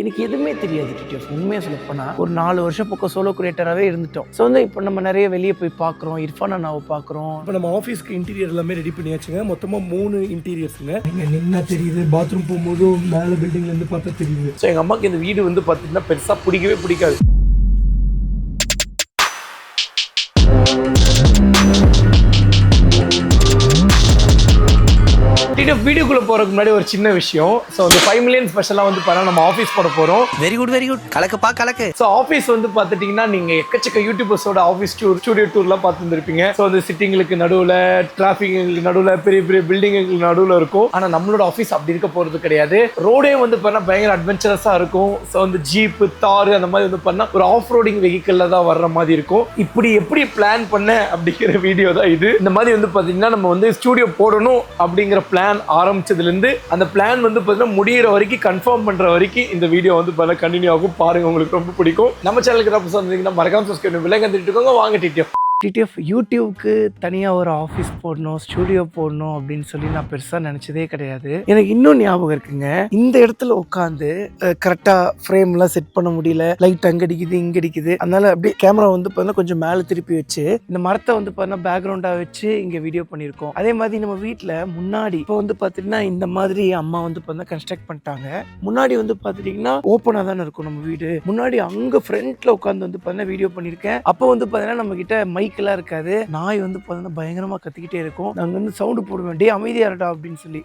எனக்கு எதுவுமே தெரியாது டிடிஎஃப். உண்மையாக சொல்லப்போனா ஒரு 4 வருஷம் பக்கம் சோலோ கிரியேட்டராகவே இருந்துட்டோம். ஸோ வந்து இப்போ நம்ம நிறைய வெளியே போய் பார்க்குறோம், இர்ஃபான் அண்ணாவை பார்க்குறோம். இப்போ நம்ம ஆஃபீஸ்க்கு இன்டீரியர் எல்லாமே ரெடி பண்ணியாச்சுங்க. மொத்தமாக 3 இன்டீரியர்ஸுங்க. நீங்கள் நின்னா தெரியுது, பாத்ரூம் போகும்போதும் மேலே பில்டிங்லேருந்து பார்த்தா தெரியுது. ஸோ எங்கள் அம்மாவுக்கு இந்த வீடு வந்து பார்த்தீங்கன்னா பெருசாக பிடிக்கவே பிடிக்காது. வீடியோக்குள்ள போறதுக்கு முன்னாடி ஒரு சின்ன விஷயம். ஸோ அந்த 5 மில்லியன் ஸ்பெஷலாக வந்து பார்த்தா நம்ம ஆஃபீஸ் போட போகிறோம். வெரி குட் கலக்குப்பா கலக்கு. ஸோ ஆஃபீஸ் வந்து பார்த்துட்டிங்கன்னா நீங்கள் எக்கச்சக்க யூடியூபர்ஸோட ஆஃபீஸ் ஸ்டூடியோ டூர்லாம் பார்த்துருந்துருப்பீங்க. ஸோ அந்த சிட்டிங்களுக்கு நடுவில், டிராஃபிக்கு நடுவில், பெரிய பெரிய பில்டிங்களுக்கு நடுவில் இருக்கும். ஆனால் நம்மளோட ஆஃபீஸ் அப்படி இருக்க போகிறது கிடையாது. ரோடே வந்து பார்த்தா பயங்கர அட்வென்ச்சரஸாக இருக்கும். ஸோ வந்து ஜீப்பு, தார் அந்த மாதிரி வந்து பண்ணால் ஒரு ஆஃப் ரோடிங் வெஹிக்கிளில் தான் வர்ற மாதிரி இருக்கும். இப்படி எப்படி பிளான் பண்ண அப்படிங்கிற வீடியோ தான் இது. இந்த மாதிரி வந்து பார்த்தீங்கன்னா நம்ம வந்து ஸ்டூடியோ போடணும் அப்படிங்கிற பிளான் ஆரம்பிச்சதுலேருந்து அந்த பிளான் வந்து பார்த்தீங்கன்னா முடிகிற வரைக்கும், கன்ஃபார்ம் பண்ணுற வரைக்கும் இந்த வீடியோ வந்து பார்த்தா கண்டினியூ ஆகும். பாருங்க, உங்களுக்கு ரொம்ப பிடிக்கும். நம்ம சேனலுக்கு தான் புதுசாக வந்தீங்கன்னா மறக்காம சப்ஸ்கிரைப் பண்ணி விலை கந்துட்டு இருக்கோங்க. வாங்க டிடிஎஃப் யூடியூப்க்கு தனியாக ஒரு ஆஃபீஸ் போடணும், ஸ்டூடியோ போடணும் அப்படின்னு சொல்லி நான் பெருசாக நினச்சதே கிடையாது. எனக்கு இன்னும் ஞாபகம் இருக்குங்க, இந்த இடத்துல உட்காந்து கரெக்டாக ஃப்ரேம்லாம் செட் பண்ண முடியல, லைட் அங்கே அடிக்குது இங்கே அடிக்குது. அதனால அப்படியே கேமரா வந்து பார்த்தீங்கன்னா கொஞ்சம் மேலே திருப்பி வச்சு இந்த மரத்தை வந்து பார்த்தீங்கன்னா பேக்ரவுண்டாக வச்சு இங்கே வீடியோ பண்ணியிருக்கோம். அதே மாதிரி நம்ம வீட்டில் முன்னாடி இப்போ வந்து பார்த்திங்கன்னா இந்த மாதிரி அம்மா வந்து பார்த்தீங்கன்னா கன்ஸ்ட்ரக்ட் பண்ணிட்டாங்க. முன்னாடி வந்து பார்த்துட்டிங்கன்னா ஓப்பனாக தானே இருக்கும் நம்ம வீடு. முன்னாடி அங்கே ஃப்ரண்ட்டில் உட்காந்து வந்து பார்த்தீங்கன்னா வீடியோ பண்ணியிருக்கேன். அப்போ வந்து பார்த்தீங்கன்னா நம்ம கிட்ட மைக்கெல்லாம் இருக்காது. நாய் வந்து பார்த்தீங்கன்னா பயங்கரமாக கத்திக்கிட்டே இருக்கும். நாங்கள் வந்து சவுண்டு போடுவேன், டே அமைதியா இருடா அப்படின்னு சொல்லி.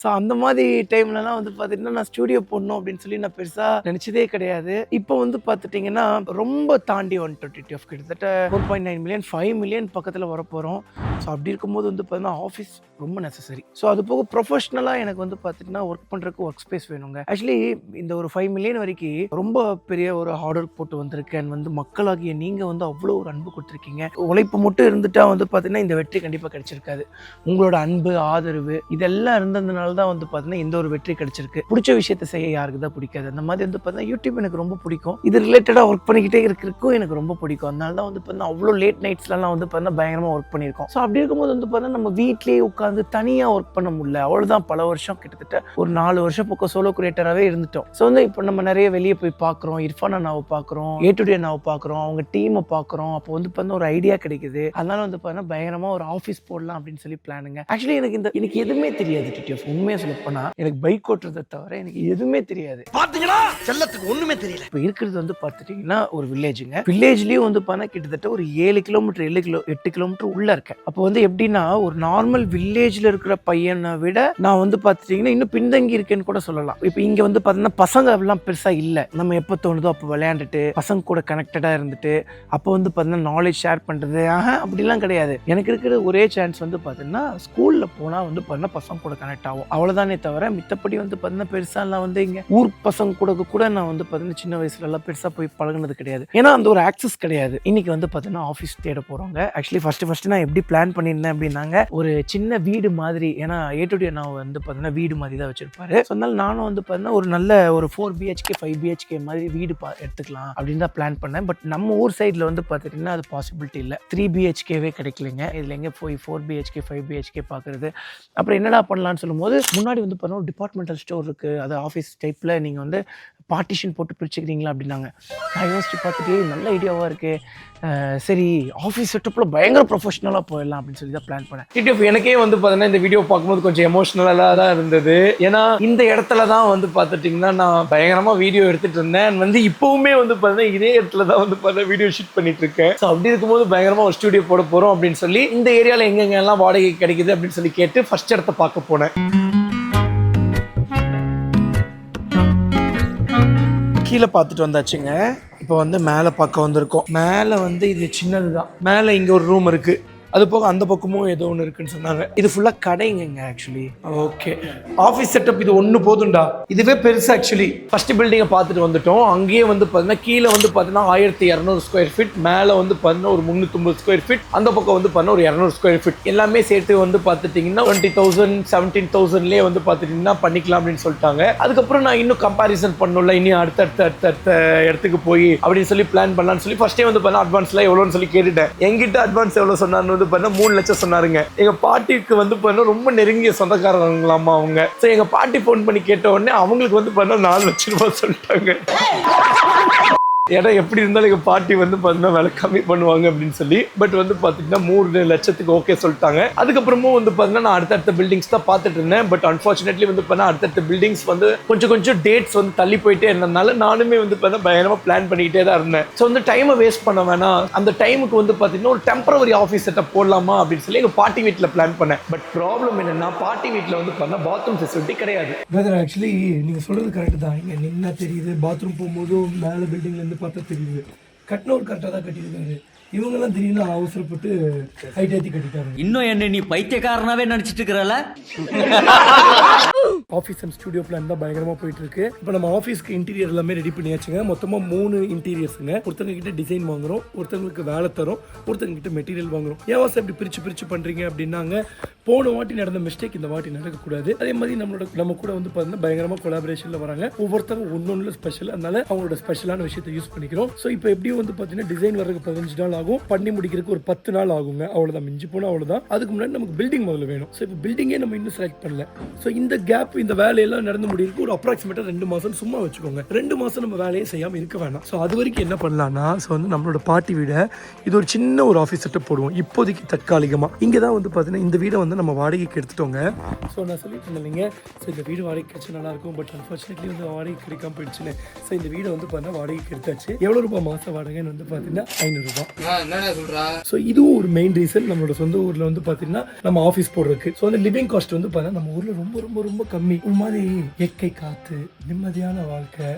ஸோ அந்த மாதிரி டைம்லலாம் வந்து பார்த்துட்டிங்கன்னா நான் ஸ்டூடியோ போடணும் அப்படின்னு சொல்லி நான் பெருசாக நினச்சதே கிடையாது. இப்போ வந்து பார்த்துட்டிங்கன்னா ரொம்ப தாண்டி வந்துட்டோம் டிடிஎஃப். கிட்டத்தட்ட 4.9 மில்லியன் 5 மில்லியன் பக்கத்தில் வரப்போகிறோம். ஸோ அப்படி இருக்கும்போது வந்து பார்த்தீங்கன்னா ஆஃபீஸ் ரொம்ப நெசசரி. ஸோ அது போக ப்ரொஃபஷ்னலாக எனக்கு வந்து பார்த்துட்டிங்கன்னா ஒர்க் பண்ணுறதுக்கு ஒர்க் ஸ்பேஸ் வேணுங்க. ஆக்சுவலி இந்த ஒரு 5 மில்லியன் வரைக்கும் ரொம்ப பெரிய ஒரு ஹார்ட் ஒர்க் போட்டு வந்திருக்கேன். வந்து மக்களாகிய நீங்கள் வந்து அவ்வளோ ஒரு அன்பு கொடுத்துருக்கீங்க. உழைப்பு மட்டும் இருந்துட்டா வந்து பார்த்தீங்கன்னா இந்த வெற்றி கண்டிப்பாக கிடைச்சிருக்காது. உங்களோட அன்பு, ஆதரவு இதெல்லாம் இருந்ததுனால தான் வந்து பார்த்தீங்கன்னா இந்த ஒரு வெற்றி கிடைச்சிருக்கு. பிடிச்ச விஷயத்தை செய்ய யாருக்கு தான் பிடிக்காது. அந்த மாதிரி வந்து பார்த்தீங்கன்னா யூடியூப் எனக்கு ரொம்ப பிடிக்கும். இது ரிலேட்டடாக ஒர்க் பண்ணிக்கிட்டே இருக்கிறதுக்கும் எனக்கு ரொம்ப பிடிக்கும். அதனால தான் வந்து பார்த்தீங்கன்னா அவ்வளோ லேட் நைட்ஸ்லாம் வந்து பார்த்தீங்கன்னா பயங்கரமாக ஒர்க் பண்ணியிருக்கோம். ஸோ அப்படி இருக்கும்போது வந்து பார்த்தீங்கன்னா நம்ம வீட்லேயே உட்காந்து தனியாக ஒர்க் பண்ண முடியல. அவ்வளோதான், பல வருஷம் கிட்டத்தட்ட ஒரு 4 வருஷம் பக்கம் சோலோ கிரியேட்டராகவே இருந்துட்டோம். ஸோ வந்து இப்போ நம்ம நிறைய வெளியே போய் பார்க்குறோம், இர்ஃபான் அண்ணாவை பார்க்குறோம், A2D அண்ணாவை பார்க்குறோம், அவங்க டீமை பார்க்குறோம். அப்போ வந்து பார்த்தீங்கன்னா ஒரு ஐடியா கிடைக்குது. அதனால வந்து பார்த்தீங்கன்னா பயங்கரமாக ஒரு ஆஃபீஸ் போடலாம் அப்படின்னு சொல்லி பிளானுங்க. ஆக்சுவலி எனக்கு எதுவுமே தெரியாது டிடிஎஃப். உண்மையாக சொல்லப்போனா எனக்கு பைக் ஓட்டுறதை தவிர எனக்கு எதுவுமே தெரியாது. பாத்தீங்களா, செல்லத்துக்கு ஒண்ணுமே தெரியல. இப்போ இருக்கிறது வந்து பார்த்துட்டீங்கன்னா ஒரு வில்லேஜுங்க. வில்லேஜ்லேயும் வந்து பார்த்தா கிட்டத்தட்ட ஒரு 7 கிலோமீட்டர் 8 கிலோமீட்டர் உள்ள இருக்கேன். அப்போ வந்து எப்படின்னா ஒரு நார்மல் வில்லேஜில் இருக்கிற பையனை விட நான் வந்து பார்த்துட்டிங்கன்னா இன்னும் பின்தங்கி இருக்கேன்னு கூட சொல்லலாம். இப்போ இங்கே வந்து பார்த்தீங்கன்னா பசங்க எல்லாம் பெருசாக இல்லை. நம்ம எப்போ தோணுதோ அப்போ விளையாண்டுட்டு பசங்க கூட கனெக்டடாக இருந்துட்டு அப்போ வந்து பார்த்தீங்கன்னா நாலேஜ் ஷேர் பண்ணுறது அப்படிலாம் கிடையாது. எனக்கு இருக்கிற ஒரே சான்ஸ் வந்து பார்த்தீங்கன்னா ஸ்கூலில் போனால் வந்து பார்த்தீங்கன்னா பசங்க கூட கனெக்ட் ஆகும், அவ்வளோதானே தவிர மித்தப்படி வந்து பார்த்தீங்கன்னா பெருசாலாம் வந்து இங்கே ஊர் பசங்க கூட நான் வந்து பார்த்தீங்கன்னா சின்ன வயசுலலாம் பெருசாக போய் பழகினது கிடையாது. ஏன்னா அந்த ஒரு ஆக்சஸ் கிடையாது. இன்னைக்கு வந்து பார்த்தீங்கன்னா ஆஃபீஸ் தேட போகிறோங்க. ஆக்சுவலி ஃபர்ஸ்ட் நான் எப்படி பிளான் பண்ணியிருந்தேன் அப்படின்னாங்க, ஒரு சின்ன வீடு மாதிரி. ஏன்னா A2D நான் வந்து பார்த்தீங்கன்னா வீடு மாதிரி தான் வச்சிருப்பாரு. ஸோ அதனால நானும் வந்து பார்த்தீங்கன்னா ஒரு நல்ல ஒரு 4 BHK 5 BHK மாதிரி வீடு எடுத்துக்கலாம் அப்படின்னு தான் பிளான் பண்ணேன். பட் நம்ம ஊர் சைடில் வந்து பார்த்துட்டிங்கன்னா அது பாசிபிலிட்டி இல்லை. 3 BHKவே கிடைக்கலைங்க. இதில் எங்கே போய் 4 BHK 5 BHK பார்க்குறது. அப்புறம் என்னடா பண்ணலான்னு சொல்லும்போது முன்னாடி வந்து பார்த்தீங்கன்னா ஒரு டிபார்ட்மெண்டல் ஸ்டோர் இருக்குது, அது ஆஃபீஸ் டைப்பில் நீங்கள் வந்து பார்ட்டிஷன் போட்டு பிரிச்சுக்கிறீங்களா அப்படின்னாங்க. நான் யோசிச்சு பார்த்துட்டு நல்ல ஐடியாவாக இருக்குது, சரி ஆஃபீஸ் செட்டப்பில் பயங்கர ப்ரொஃபஷனலாக போயிடலாம் அப்படின்னு சொல்லி தான் பிளான் பண்ணேன். டிடிஎஃப் எனக்கே வந்து பார்த்தீங்கன்னா இந்த வீடியோ பார்க்கும்போது கொஞ்சம் எமோஷ்னலாக தான் இருந்தது. ஏன்னா இந்த இடத்துல தான் வந்து பார்த்துட்டிங்கன்னா நான் பயங்கரமாக வீடியோ எடுத்துகிட்டு இருந்தேன். வந்து இப்போவுமே வந்து பார்த்தீங்கன்னா இதே இடத்துல தான் வந்து பார்த்தீங்கன்னா வீடியோ ஷூட் பண்ணிட்டு இருக்கேன். ஸோ அப்படி இருக்கும்போது பயங்கரமாக ஒரு ஸ்டூடியோ போட போகிறோம் அப்படின்னு சொல்லி இந்த ஏரியாவில் எங்கெங்கெல்லாம் வாடகை கிடைக்குது அப்படின்னு சொல்லி கேட்டு ஃபர்ஸ்ட் இடத்த பார்க்க போனேன். கீழே பார்த்துட்டு வந்தாச்சுங்க. இப்போ வந்து மேலே பார்க்க வந்திருக்கோம். மேலே வந்து இது சின்னது தான். மேலே இங்கே ஒரு ரூம் இருக்குது, அது போக அந்த பக்கமும் ஏதோ ஒன்று இருக்குன்னு சொன்னாங்க. இது ஃபுல்லாக கடைங்க ஆக்சுவலி. ஓகே, ஆஃபீஸ் செட்டப் இது ஒன்று போதும்டா. இதுவே பெருசு ஆக்சுவலி. ஃபர்ஸ்ட் பில்டிங்கை பார்த்துட்டு வந்துட்டோம். அங்கேயே வந்து பார்த்தீங்கன்னா கீழே வந்து பார்த்தீங்கன்னா 1200 ஸ்கொயர் ஃபீட், மேலே வந்து பார்த்தீங்கன்னா ஒரு 350 ஸ்கொயர் ஃபீட், அந்த பக்கம் வந்து பார்த்தீங்கன்னா ஒரு 200 ஸ்கொயர் ஃபீட். எல்லாமே சேர்த்து வந்து பார்த்துட்டிங்கன்னா 20,000 17,000லேயே வந்து பார்த்துட்டிங்கன்னா பண்ணிக்கலாம் அப்படின்னு சொல்லிட்டாங்க. அதுக்கப்புறம் நான் இன்னும் கம்பேரிசன் பண்ணல, இன்னும் அடுத்த இடத்துக்கு போய் அப்படின்னு சொல்லி பிளான் பண்ணலான்னு சொல்லி ஃபர்ஸ்டே வந்து பார்த்தீங்கன்னா அட்வான்ஸ்லாம் எவ்வளோன்னு சொல்லி கேட்டுட்டேன். எங்கிட்ட அட்வான்ஸ் எவ்வளோ சொன்னான்னு வந்து பார்த்தா 3 லட்சம் சொன்னாருங்க. எங்க பாட்டிக்கு வந்து பார்த்தா ரொம்ப நெருங்கிய சொந்தக்காரங்களாமா அவங்க. ஸோ எங்க பாட்டி ஃபோன் பண்ணி கேட்ட உடனே அவங்களுக்கு வந்து பார்த்தா 4 லட்சம் ரூபாய் சொல்லிட்டாங்க. ஏன்னா எப்படி இருந்தாலும் எங்கள் பாட்டி வந்து பார்த்தீங்கன்னா விலை கம்மி பண்ணுவாங்க அப்படின்னு சொல்லி. பட் வந்து பார்த்தீங்கன்னா 3 லட்சத்துக்கு ஓகே சொல்லிட்டாங்க. அதுக்கப்புறமும் வந்து பார்த்தீங்கன்னா நான் அடுத்தடுத்த பில்டிங்ஸ் தான் பார்த்துட்டு இருந்தேன். பட் அன்ஃபார்ச்சுனேட்லி வந்து பார்த்தா அடுத்தடுத்த பில்டிங்ஸ் வந்து கொஞ்சம் டேட்ஸ் வந்து தள்ளி போயிட்டே இருந்ததுனால நானுமே வந்து பார்த்தா பயங்கரமாக பிளான் பண்ணிக்கிட்டே தான் இருந்தேன். ஸோ வந்து டைமை வேஸ்ட் பண்ண வேணாம், அந்த டைமுக்கு வந்து பார்த்தீங்கன்னா ஒரு டெம்பரவரி ஆஃபீஸ் செட்டப் போடலாமா அப்படின்னு சொல்லி எங்கள் பாட்டி வீட்டில் பிளான் பண்ணேன். பட் ப்ராப்ளம் என்னன்னா பாட்டி வீட்டில் வந்து பார்த்தா பாத்ரூம் ஃபெசிலிட்டி கிடையாது. பிரதர் ஆக்சுவலி நீங்கள் சொல்கிறது கரெக்டு தான். இங்கே நின்னா தெரியுது, பாத்ரூம் போகும்போதும் மேலே பில்டிங்லேருந்து பார்த்தா தெரியுது. கட்டினவர் கரெக்டாக தான் கட்டியிருக்காரு. இவங்கெல்லாம் திடீர்னு அவசரப்பட்டு ஹைட் ஏற்றி கட்டிட்டாங்க. இன்னும் என்ன நீ பைத்தியக்காரனாவே நினைச்சிட்டு இருக்கிறல. ஆஃபீஸ் அண்ட் ஸ்டுடியோ பிளான் தான் பயங்கரமாக போயிட்டு இருக்கு. இப்போ நம்ம ஆஃபீஸ்க்கு இன்டீரியர் எல்லாமே ரெடி பண்ணியாச்சுங்க. மொத்தமாக 3 இன்டீரியர்ஸுங்க. ஒருத்தங்க கிட்ட டிசைன் வாங்குறோம், ஒருத்தங்களுக்கு வேலை தரோம், ஒருத்தங்க கிட்ட மெட்டீரியல் வாங்குறோம். ஏன் வாசம் இப்படி பிரிச்சு பண்ணுறீங்க அப்படின்னாங்க, போன வாட்டி நடந்த மிஸ்டேக் இந்த வாட்டி நடக்கக்கூடாது. அதே மாதிரி நம்ம கூட வந்து பார்த்தீங்கன்னா பயங்கரமாக கொலாபரேஷனில் வராங்க. ஒவ்வொருத்தரும் ஒன்னொன்னு ஸ்பெஷல், அதனால அவங்களோட ஸ்பெஷலான விஷயத்தை யூஸ் பண்ணிக்கிறோம். ஸோ இப்போ எப்படியும் வந்து பார்த்தீங்கன்னா டிசைன் வர்றதுக்கு 15 நாள் ஆகும், பண்ணி முடிக்கிறதுக்கு ஒரு 10 நாள் ஆகுங்க. அவ்வளோதான், மிஞ்சி போனால் அவ்வளோதான். அதுக்கு முன்னாடி நமக்கு பில்டிங் முதல்ல வேணும். ஸோ இப்போ பில்டிங்கே நம்ம இன்னும் செலக்ட் பண்ணல. ஸோ இந்த கேப், இந்த வேலையெல்லாம் நடந்து முடியிருக்கு ஒரு அப்ராக்சிமேட்டாக 2 மாதம் சும்மா வச்சுக்கோங்க. 2 மாதம் நம்ம வேலையை செய்யாமல் இருக்க வேணாம். ஸோ அது வரைக்கும் என்ன பண்ணலாம்னா, ஸோ வந்து நம்மளோட பாட்டி வீடை இது ஒரு சின்ன ஒரு ஆஃபீஸ் செட்டப் போடுவோம் இப்போதைக்கு தற்காலிகமாக. இங்கே தான் வந்து பார்த்தீங்கன்னா இந்த வீடை வந்து நம்ம வாடகைக்கு எடுத்துட்டோங்க. ஸோ நான் சொல்லிட்டு இருந்தேங்க, ஸோ இந்த வீடு வாடகைக்கு கிடைச்சா நல்லா இருக்கும். பட் அன்ஃபார்ச்சுனேட்லி வந்து வாடகை கிடைக்காம போயிடுச்சுன்னு. ஸோ இந்த வீடை வந்து பார்த்தீங்கன்னா வாடகைக்கு எடுத்தாச்சு. எவ்வளோ ரூபாய் மாதம் வாடகைன்னு வந்து பார்த்தீங்கன்னா 500 ரூபாய். ஸோ இதுவும் ஒரு மெயின் ரீசன் நம்மளோட சொந்த ஊரில் வந்து பார்த்தீங்கன்னா நம்ம ஆஃபீஸ் போடுறதுக்கு. ஸோ வந்து லிவிங் காஸ்ட் வந்து பார்த்தீங்கன்னா நம்ம ஊரில் ரொம்ப ரொம்ப ரொம்ப கம்மி. ஒரு மாதிரி இயற்கை காற்று, நிம்மதியான வாழ்க்கை,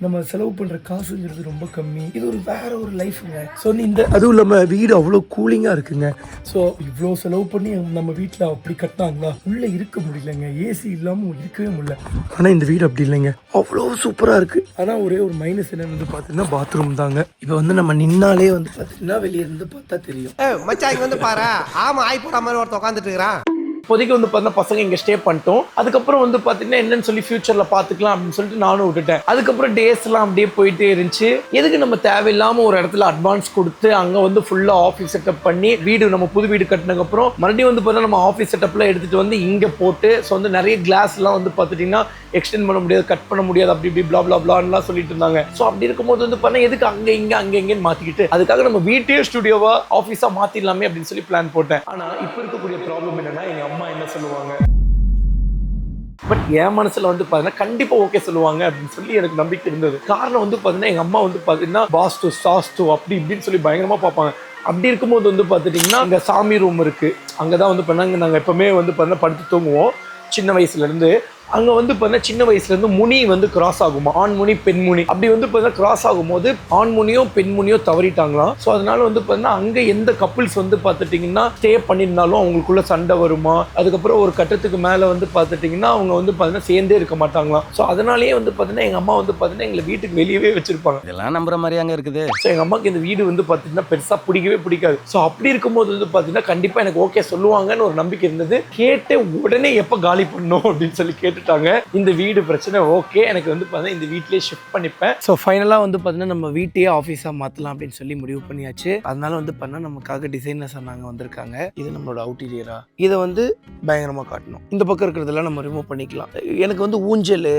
நம்ம செலவு பண்ணுற காசுங்கிறது ரொம்ப கம்மி. இது ஒரு வேற ஒரு லைஃபுங்க. ஸோ இந்த அதுவும் இல்லாமல் வீடு அவ்வளோ கூலிங்காக இருக்குங்க. ஸோ இவ்வளோ செலவு பண்ணி நம்ம வீட்டில் அப்படி கட்டினாங்களா, உள்ளே இருக்க முடியலங்க. ஏசி இல்லாமல் இருக்கவே முடியல. ஆனால் இந்த வீடு அப்படி இல்லைங்க, அவ்வளோ சூப்பராக இருக்குது. ஆனால் ஒரே ஒரு மைனஸ் என்னன்னு வந்து பார்த்தீங்கன்னா பாத்ரூம் தாங்க. இப்போ வந்து நம்ம நின்னாலே வந்து பார்த்தீங்கன்னா வெளியே இருந்து பார்த்தா தெரியும். மச்சான் இங்க வந்து பாரு, ஆமா ஆய் போற மாதிரி ஒருத்தன் உட்காந்துட்டு இருக்கிறான். இப்போதைக்கு வந்து பார்த்தீங்கன்னா பசங்க இங்கே ஸ்டே பண்ணிட்டோம். அதுக்கப்புறம் வந்து பார்த்தீங்கன்னா என்னன்னு சொல்லி ஃபியூச்சரில் பார்த்துக்கலாம் அப்படின்னு சொல்லிட்டு நானும் விட்டுட்டேன். அதுக்கப்புறம் டேஸ்லாம் அப்படியே போயிட்டே இருந்துச்சு. எதுக்கு நம்ம தேவையில்லாமல் ஒரு இடத்துல அட்வான்ஸ் கொடுத்து அங்கே வந்து ஃபுல்லாக ஆஃபீஸ் செட்டப் பண்ணி வீடு நம்ம புது வீடு கட்டினதுக்கப்புறம் மறுபடியும் வந்து பார்த்தீங்கன்னா நம்ம ஆஃபீஸ் செட்டப்லாம் எடுத்துகிட்டு வந்து இங்கே போட்டு, ஸோ வந்து நிறைய கிளாஸ்லாம் வந்து பார்த்துட்டிங்கன்னா எக்ஸ்டெண்ட் பண்ண முடியாது, கட் பண்ண முடியாது, அப்படி இப்படி பிளா பிளா பிளான்லாம் சொல்லிட்டு இருந்தாங்க. ஸோ அப்படி இருக்கும்போது வந்து பார்த்தீங்கன்னா எதுக்கு அங்கே இங்கேன்னு மாற்றிக்கிட்டு அதுக்காக நம்ம வீட்டையே ஸ்டுடியோவா ஆஃபீஸாக மாற்றிடலாமே அப்படின்னு சொல்லி பிளான் போட்டேன். ஆனால் இப்போ இருக்கக்கூடிய ப்ராப்ளம் என்னன்னா, எங்கள் அம்மா என்ன சொல்லுவாங்க, பட் என் மனசுல வந்து பாத்தீங்கன்னா கண்டிப்பா ஓகே சொல்லுவாங்க அப்படின்னு சொல்லி எனக்கு நம்பிக்கை இருந்தது. காரணம் வந்து பாத்தீங்கன்னா எங்க அம்மா வந்து பாத்தீங்கன்னா வாஸ்து சாஸ்து அப்படி இப்படின்னு சொல்லி பயங்கரமா பார்ப்பாங்க. அப்படி இருக்கும்போது வந்து பார்த்துட்டிங்கன்னா இங்கே சாமி ரூம் இருக்குது, அங்கே தான் வந்து பண்ணாங்க. நாங்கள் எப்போவுமே வந்து பார்த்தீங்கன்னா படுத்து தூங்குவோம் சின்ன வயசுலேருந்து. அங்கே வந்து பார்த்தீங்கன்னா சின்ன வயசுலேருந்து முனி வந்து கிராஸ் ஆகுமா, ஆண் முனி பெண் முனி அப்படி வந்து பார்த்தீங்கன்னா கிராஸ் ஆகும்போது ஆண் முனியோ பெண் முனியோ தவறிட்டாங்களாம். ஸோ அதனால வந்து பார்த்தீங்கன்னா அங்கே எந்த கப்புள்ஸ் வந்து பார்த்துட்டிங்கன்னா ஸ்டே பண்ணியிருந்தாலும் அவங்களுக்குள்ள சண்டை வருமா, அதுக்கப்புறம் ஒரு கட்டத்துக்கு மேலே வந்து பார்த்துட்டிங்கன்னா அவங்க வந்து பார்த்தீங்கன்னா சேர்ந்தே இருக்க மாட்டாங்களாம். ஸோ அதனாலேயே வந்து பார்த்தீங்கன்னா எங்கள் அம்மா வந்து பார்த்தீங்கன்னா எங்களை வீட்டுக்கு வெளியவே வச்சிருப்பாங்க. இதெல்லாம் நம்புற மாதிரி அங்கே இருக்குது. ஸோ எங்கள் அம்மாவுக்கு இந்த வீடு வந்து பார்த்தீங்கன்னா பெருசாக பிடிக்காது. ஸோ அப்படி இருக்கும்போது வந்து பார்த்தீங்கன்னா கண்டிப்பாக எனக்கு ஓகே சொல்லுவாங்கன்னு ஒரு நம்பிக்கை இருந்தது. கேட்டு உடனே எப்போ காலி பண்ணணும் அப்படின்னு சொல்லி கேட்டுட்டாங்க. இந்த வீடு பிரச்சனை ஓகே, எனக்கு வந்து பார்த்தீங்கன்னா இந்த வீட்லேயே ஷிஃப்ட் பண்ணிப்பேன். ஸோ ஃபைனலாக வந்து பார்த்தீங்கன்னா நம்ம வீட்டையே ஆஃபீஸாக மாற்றலாம் அப்படின்னு சொல்லி முடிவு பண்ணியாச்சு. அதனால வந்து பார்த்தீங்கன்னா நமக்காக டிசைனர்ஸ் நாங்கள் வந்திருக்காங்க. இது நம்மளோட அவுட்டீரியரா, இதை வந்து பயங்கரமாக காட்டணும். இந்த பக்கம் இருக்கிறதெல்லாம் நம்ம ரிமூவ் பண்ணிக்கலாம். எனக்கு வந்து ஊஞ்சல்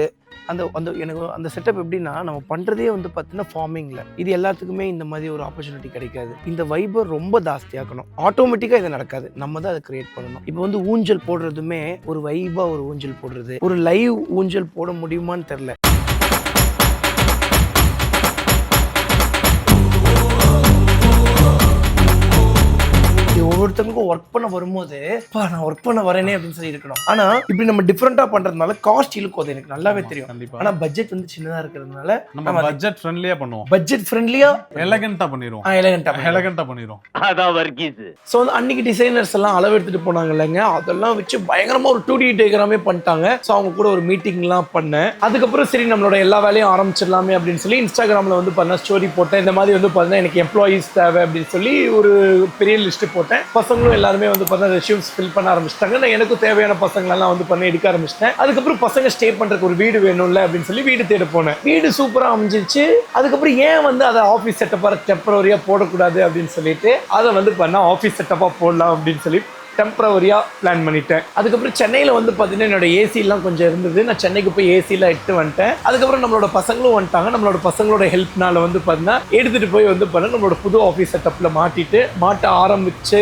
எனக்கு அந்த செட்டப் எப்படின்னா, நம்ம பண்ணுறதே வந்து பார்த்தீங்கன்னா ஃபார்மிங்கில். இது எல்லாத்துக்குமே இந்த மாதிரி ஒரு ஆப்பர்ச்சுனிட்டி கிடைக்காது. இந்த வைபர் ரொம்ப ஜாஸ்தியாக்கணும். ஆட்டோமேட்டிக்காக இது நடக்காது, நம்ம தான் அதை கிரியேட் பண்ணணும். இப்போ வந்து ஊஞ்சல் போடுறதுமே ஒரு வைபாக ஒரு ஊஞ்சல் போடுறது, ஒரு லைவ் ஊஞ்சல் போட முடியுமான்னு தெரில. ஒவ்வொருத்தருக்கும் ஒர்க் பண்ண வரும்போது நான் ஒர்க் பண்ண வரேனே அப்படின்னு சொல்லி இருக்கணும். ஆனா இப்படி நம்ம டிஃபரெண்டா பண்றதுனால காஸ்ட் இழுக்கும், அது எனக்கு நல்லாவே தெரியும். ஆனா பட்ஜெட் வந்து சின்னதா இருக்கிறதுனால நம்ம பட்ஜெட் ஃப்ரெண்ட்லியா பண்ணுவோம். பட்ஜெட் ஃப்ரெண்ட்லியா எலகண்டா பண்ணிடுவோம். எலகண்டா பண்ணிடுவோம். அதான் வர்க்கீஸ். ஸோ அன்னைக்கு டிசைனர்ஸ் எல்லாம் அளவு எடுத்துட்டு போனாங்க இல்லைங்க, அதெல்லாம் வச்சு பயங்கரமா ஒரு 2D டயக்ராமே பண்ணிட்டாங்க. ஸோ அவங்க கூட ஒரு மீட்டிங்லாம் பண்ணேன். அதுக்கப்புறம் சரி நம்மளோட எல்லா வேலையும் ஆரம்பிச்சிடலாமே அப்படின்னு சொல்லி இன்ஸ்டாகிராம்ல வந்து பண்ண ஸ்டோரி போட்டேன். இந்த மாதிரி வந்து பார்த்தீங்கன்னா எனக்கு எம்ப்ளாயீஸ் தேவை அப்படின்னு சொல்லி ஒரு பெரிய லிஸ்ட் போட்டேன். போட்டேன். பசங்களும் எல்லாருமே வந்து பார்த்தா ரெஸ்யூம்ஸ் ஃபில் பண்ண ஆரம்பிச்சிட்டாங்க. நான் எனக்கும் தேவையான பசங்களெல்லாம் வந்து பண்ண எடுக்க ஆரம்பிச்சிட்டேன். அதுக்கப்புறம் பசங்க ஸ்டே பண்ணுறதுக்கு ஒரு வீடு வேணும்ல அப்படின்னு சொல்லி வீடு தேட போனேன். வீடு சூப்பராக அமைஞ்சிருச்சு. அதுக்கப்புறம் ஏன் வந்து அதை ஆஃபீஸ் செட்டப்பாக டெம்பரரியாக போடக்கூடாது அப்படின்னு சொல்லிட்டு அதை வந்து பண்ணால் ஆஃபீஸ் செட்டப்பாக போடலாம் அப்படின்னு சொல்லி டெம்பரவரியாக பிளான் பண்ணிட்டேன். அதுக்கப்புறம் சென்னையில் வந்து பார்த்தீங்கன்னா என்னோட ஏசிலாம் கொஞ்சம் இருந்தது. நான் சென்னைக்கு போய் ஏசிலாம் எடுத்து வந்துட்டேன். அதுக்கப்புறம் நம்மளோட பசங்களும் வந்துட்டாங்க. நம்மளோட பசங்களோட ஹெல்ப்னால வந்து பார்த்தீங்கன்னா எடுத்துகிட்டு போய் வந்து பார்த்தீங்கன்னா நம்மளோட புது ஆஃபீஸ் செட்டப்பில் மாட்ட ஆரம்பித்து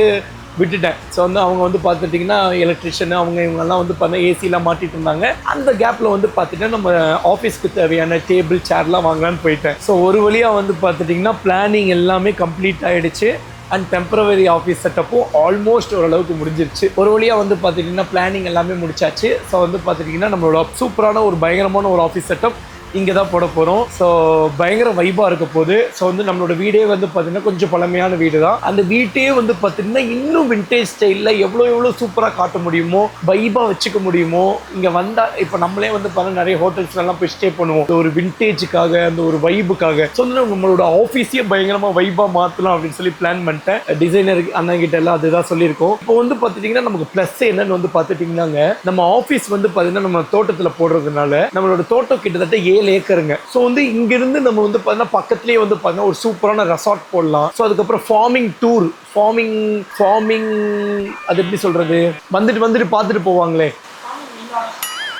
விட்டுட்டேன். ஸோ வந்து அவங்க வந்து பார்த்துட்டிங்கன்னா எலக்ட்ரிஷியன் இவங்கெல்லாம் வந்து பார்த்தா ஏசிலாம் மாட்டிட்டு இருந்தாங்க. அந்த கேப்பில் வந்து பார்த்துட்டிங்கன்னா நம்ம ஆஃபீஸ்க்கு தேவையான டேபிள் சேர்லாம் வாங்கலான்னு போயிட்டேன். ஸோ ஒரு வழியாக வந்து பார்த்துட்டிங்கன்னா பிளானிங் எல்லாமே கம்ப்ளீட் ஆகிடுச்சு. அண்ட் டெம்பரவரி ஆஃபீஸ் செட்டப்பும் ஆல்மோஸ்ட் ஓரளவுக்கு முடிஞ்சிருச்சு. ஒரு வழியாக வந்து பார்த்துட்டிங்கன்னா பிளானிங் எல்லாமே முடிச்சாச்சு. ஸோ வந்து பார்த்துட்டிங்கன்னா நம்மளோட சூப்பரான ஒரு பயங்கரமான ஒரு ஆஃபீஸ் செட்டப் இங்கே தான் போட போகிறோம். ஸோ பயங்கர வைபாக இருக்க போகுது. ஸோ வந்து நம்மளோட வீடே வந்து பார்த்திங்கன்னா கொஞ்சம் பழமையான வீடு தான். அந்த வீட்டே வந்து பார்த்திங்கன்னா இன்னும் விண்டேஜ் ஸ்டைலில் எவ்வளோ சூப்பராக காட்ட முடியுமோ, வைபாக வச்சுக்க முடியுமோ. இங்கே வந்தால் இப்போ நம்மளே வந்து பார்த்தா நிறைய ஹோட்டல்ஸ்லாம் போய் ஸ்டே பண்ணுவோம் ஒரு விண்டேஜுக்காக, அந்த ஒரு வைபுக்காக. ஸோ வந்து நம்மளோட ஆஃபீஸையே பயங்கரமாக வைபாக மாற்றலாம் அப்படின்னு சொல்லி பிளான் பண்ணிட்டேன். டிசைனர் அண்ணங்கிட்ட எல்லாம் அதுதான் சொல்லியிருக்கோம். இப்போ வந்து பார்த்துட்டிங்கன்னா நமக்கு ப்ளஸ் என்னன்னு வந்து பார்த்துட்டிங்கன்னாங்க, நம்ம ஆஃபீஸ் வந்து பார்த்திங்கன்னா நம்ம தோட்டத்தில் போடுறதுனால நம்மளோட தோட்டம் கிட்டத்தட்ட 7 ஏக்கருங்க. ஸோ வந்து இங்கிருந்து நம்ம வந்து பார்த்தீங்கன்னா பக்கத்துலேயே வந்து பார்த்தீங்கன்னா ஒரு சூப்பரான ரெசார்ட் போடலாம். ஸோ அதுக்கப்புறம் ஃபார்மிங் டூர், ஃபார்மிங் அது எப்படி சொல்றது, வந்துட்டு பார்த்துட்டு போவாங்களே,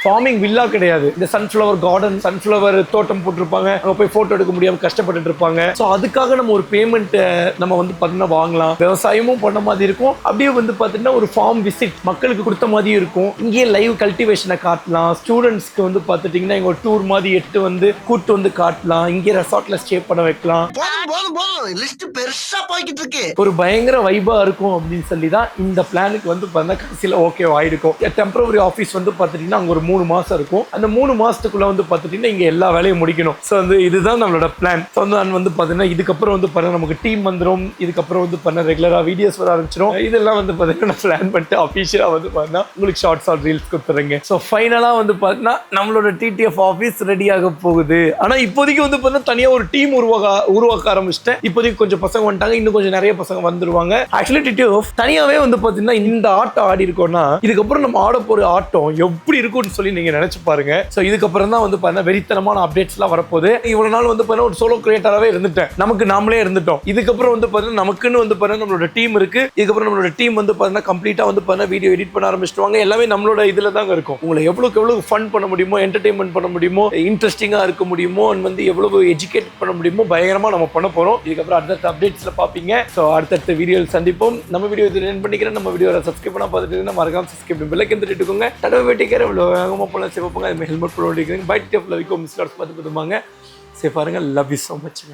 ஃபார்மிங் வில்லா கிடையாது, இந்த சன்ஃப்ளவர் கார்டன், சன்ஃப்ளவர் தோட்டம் போட்டிருப்பாங்க. அங்கே போய் ஃபோட்டோ எடுக்க முடியாமல் கஷ்டப்பட்டு இருப்பாங்க. ஸோ அதுக்காக நம்ம ஒரு பேமெண்ட் நம்ம வந்து பார்த்தீங்கன்னா வாங்கலாம். விவசாயமும் பண்ண மாதிரி இருக்கும். அப்படியே வந்து பார்த்தீங்கன்னா ஒரு ஃபார்ம் விசிட் மக்களுக்கு கொடுத்த மாதிரியும் இருக்கும். இங்கேயே லைவ் கல்டிவேஷனை காட்டலாம். ஸ்டூடெண்ட்ஸ்க்கு வந்து பார்த்துட்டிங்கன்னா இங்கே ஒரு டூர் மாதிரி கூட்டு வந்து காட்டலாம். இங்கே ரெசார்ட்ல ஸ்டே பண்ண வைக்கலாம். ஒரு பயங்கர வைபா இருக்கும் அப்படின்னு சொல்லி தான் இந்த பிளானுக்கு வந்து பார்த்தீங்கன்னா கடைசியில் ஓகே ஆயிருக்கும். டெம்பரவரி ஆஃபீஸ் வந்து பார்த்துட்டிங்கன்னா அங்கே ஒரு 3 மாசம் இருக்கும். அந்த 3 மாசத்துக்குள்ள வந்து பார்த்துட்டிங்கன்னா இங்கே எல்லா வேலையும் முடிக்கணும். ஸோ வந்து இதுதான் நம்மளோட பிளான். ஸோ வந்து பார்த்தீங்கன்னா இதுக்கப்புறம் வந்து பார்த்தீங்கன்னா நமக்கு டீம் வந்துடும். இதுக்கப்புறம் வந்து பண்ண ரெகுலராக வீடியோஸ் வர ஆரம்பிச்சிடும். இதெல்லாம் வந்து பார்த்தீங்கன்னா நான் பிளான் பண்ணிட்டு அஃபீஷியலாக வந்து பார்த்தீங்கன்னா உங்களுக்கு ஷார்ட்ஸ் ஆர் ரீல்ஸ் கொடுத்துறேங்க. ஸோ ஃபைனலாக வந்து பார்த்தீங்கன்னா நம்மளோட டிடிஎஃப் ஆஃபீஸ் ரெடியாக போகுது. ஆனால் இப்போதைக்கு வந்து பார்த்தீங்கன்னா தனியாக ஒரு டீம் உருவாக்க ஆரம்பிச்சிட்டேன். இப்போதைக்கு கொஞ்சம் பசங்க வந்துட்டாங்க. இன்னும் கொஞ்சம் நிறைய பசங்க வந்துருவாங்க. ஆக்சுவலி டிடிஎஃப் தனியாகவே வந்து பார்த்தீங்கன்னா இந்த ஆட்டம் ஆடி இருக்கோம்னா இதுக்கப்புறம் நம்ம ஆட போகிற ஆட்டம் எப்படி இருக்கும்னு சொல்லி நீங்க நினைச்சு பாருங்க. சோ இதுக்கப்புறம் தான் வந்து பார்த்தா வெறித்தனமான அப்டேட்ஸ்லாம் வரப்போகுது. இவ்வளவு நாள் வந்து பார்த்தா ஒரு சோலோ கிரியேட்டராகவே இருந்துட்டேன். நமக்கு நாமளே இருந்துட்டோம். இதுக்கப்புறம் வந்து பார்த்தீங்கன்னா நமக்குன்னு வந்து பார்த்தா நம்மளோட டீம் இருக்கு. இதுக்கப்புறம் நம்மளோட டீம் வந்து பார்த்தீங்கன்னா கம்ப்ளீட்டா வந்து பார்த்தா வீடியோ எடிட் பண்ண ஆரம்பிச்சிடுவாங்க. எல்லாமே நம்மளோட இதுல தாங்க இருக்கும். உங்களை எவ்வளவு ஃபன் பண்ண முடியுமோ, என்டர்டைன்மெண்ட் பண்ண முடியுமோ, இன்ட்ரெஸ்டிங்கா இருக்க முடியுமோ, வந்து எவ்வளவு எஜுகேட் பண்ண முடியுமோ பயங்கரமா நம்ம பண்ண போறோம். இதுக்கப்புறம் அடுத்த அப்டேட்ஸ்ல பாப்பீங்க. ஸோ அடுத்த வீடியோவில் சந்திப்போம். நம்ம வீடியோ இது பண்ணிக்கிறேன். நம்ம வீடியோ சப்ஸ்கிரைப் பண்ணா பார்த்துட்டு மறக்காம சப்ஸ்கிரைப் பெல் ஐக்கன் தட்டிட்டுக்கோங்க. தடவை வெட்டிக்கிற வேகமாக போல சேஃபாக போங்க. அது ஹெல்மெட் போட வேண்டியிருக்கிறீங்க. பைக் டேப்ல வைக்கும் மிஸ்லாட்ஸ் பார்த்து பார்த்துப்பாங்க. சேஃபாக இருங்க. Love you so much.